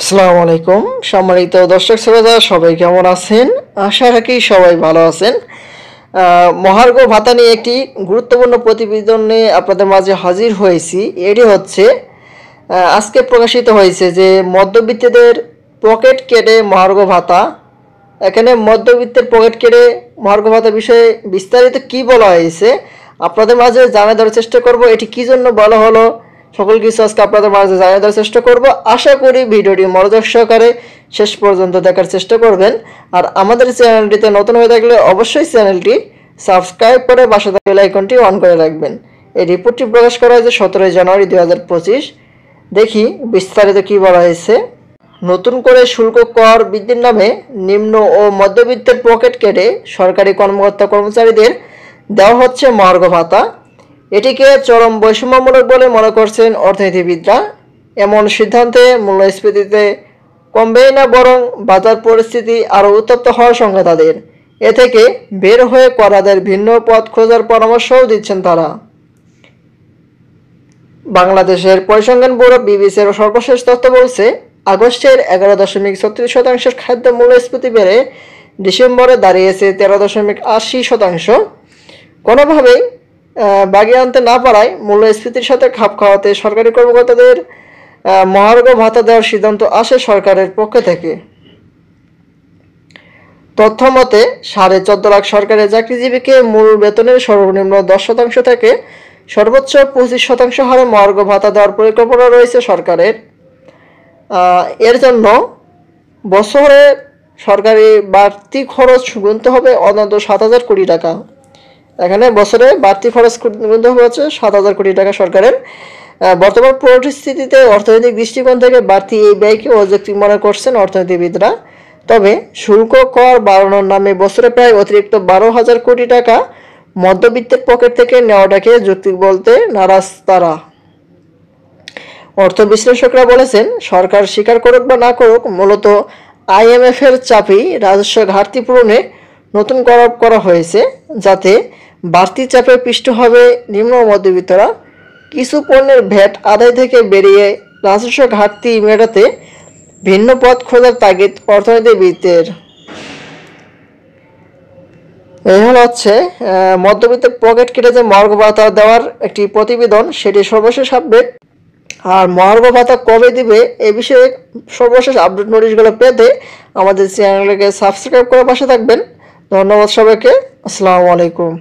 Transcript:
আসসালামু আলাইকুম সম্মানিত দর্শক শ্রোতা সবাই কেমন আছেন? আশা রাখি সবাই ভালো আছেন। মহার্ঘ ভাতা নিয়ে একটি গুরুত্বপূর্ণ প্রতিবেদন নিয়ে আপনাদের মাঝে হাজির হয়েছি। এটি হচ্ছে আজকে প্রকাশিত হয়েছে যে মধ্যবিত্তদের পকেট কেটে মহার্ঘ ভাতা। এখানে মধ্যবিত্তের পকেট কেটে মহার্ঘ ভাতা বিষয়ে বিস্তারিত কি বলা হয়েছে আপনাদের মাঝে জানিয়ে দেওয়ার চেষ্টা করব। এটি কি জন্য বলা হলো সকল কিছু আজকে আপনাদের মাঝে জানিয়ে দেওয়ার চেষ্টা করব। আশা করি ভিডিওটি মনোযোগ সহকারে শেষ পর্যন্ত দেখার চেষ্টা করবেন। আর আমাদের চ্যানেলটিতে নতুন হয়ে থাকলে অবশ্যই চ্যানেলটি সাবস্ক্রাইব করে পাশে থাকা বেল আইকনটি অন করে রাখবেন। এই রিপোর্টটি প্রকাশ করা হয়েছে 17 জানুয়ারি 2025। দেখি বিস্তারিত কি বলা হয়েছে। নতুন করে শুল্ক কর বৃদ্ধির নামে নিম্ন ও মধ্যবিত্তের পকেট কেটে সরকারি কর্মকর্তা কর্মচারীদের দেওয়া হচ্ছে মহার্ঘ ভাতা। এটিকে চরম বৈষম্যমূলক বলে মনে করছেন অর্থনীতিবিদরা। এমন সিদ্ধান্তে মূল্যস্ফীতিতে কমবেই না, বরং বাজার পরিস্থিতি আরও উত্তপ্ত হওয়ার সঙ্গে তাদের। এ থেকে বের হয়ে করাদের ভিন্ন পথ খোঁজার পরামর্শও দিচ্ছেন তারা। বাংলাদেশের পরিসংখ্যান ব্যুরো বিবিসির সর্বশেষ তথ্য বলছে, আগস্টের 11.36% খাদ্য মূল্যস্ফীতি বেড়ে ডিসেম্বরে দাঁড়িয়েছে 13.80%। কোনোভাবেই বাগিয়ে আনতে না পারায় মূল্যস্ফীতির সাথে খাপ খাওয়াতে সরকারি কর্মকর্তাদের মহার্ঘ ভাতা দেওয়ার সিদ্ধান্ত আসে সরকারের পক্ষ থেকে। তথ্য মতে 14.5 লাখ সরকারি চাকরিজীবীকে মূল বেতনের সর্বনিম্ন 10% থেকে সর্বোচ্চ 25% হারে মহার্ঘ ভাতা দেওয়ার পরিকল্পনা রয়েছে সরকারের। এর জন্য বছরে সরকারি বাড়তি খরচ গুনতে হবে অন্তত 7,000 কোটি টাকা। এখানে বছরে বাড়তি খরচ গুনতে হবে হচ্ছে 7,000 কোটি টাকা সরকারের। বর্তমান পরিস্থিতিতে অর্থনৈতিক দৃষ্টিকোণ থেকে বাড়তি এই ব্যয়কে অযৌক্তিক মনে করছেন অর্থনীতিবিদরা। তবে শুল্ক কর বাড়ানোর নামে বছরে প্রায় অতিরিক্ত 12,000 কোটি টাকা মধ্যবিত্তের পকেট থেকে নেওয়াটাকে যৌক্তিক বলতে নারাজ তারা। অর্থ বিশ্লেষকরা বলেছেন, সরকার স্বীকার করুক বা না করুক, মূলত IMF এর চাপেই রাজস্ব ঘাটতি পূরণে নতুন কর করা হয়েছে, যাতে বাড়তি চাপে পিষ্ট হবে নিম্ন মধ্যবিত্তরা। কিছু পণ্যের ভ্যাট আদায় থেকে বেরিয়ে রাজস্ব ঘাটতি মেটাতে ভিন্ন পথ খোঁজার তাগিদ অর্থনীতিবিদদের। এই হচ্ছে মধ্যবিত্তের পকেট কেটে যে মহার্ঘ ভাতা দেওয়ার একটি প্রতিবেদন, সেটি সর্বশেষ আপডেট। আর মহার্ঘ ভাতা কবে দিবে এ বিষয়ে সর্বশেষ আপডেট নোটিশগুলো পেতে আমাদের চ্যানেলকে সাবস্ক্রাইব করে পাশে থাকবেন। ধন্যবাদ সবাইকে। আসসালামু আলাইকুম।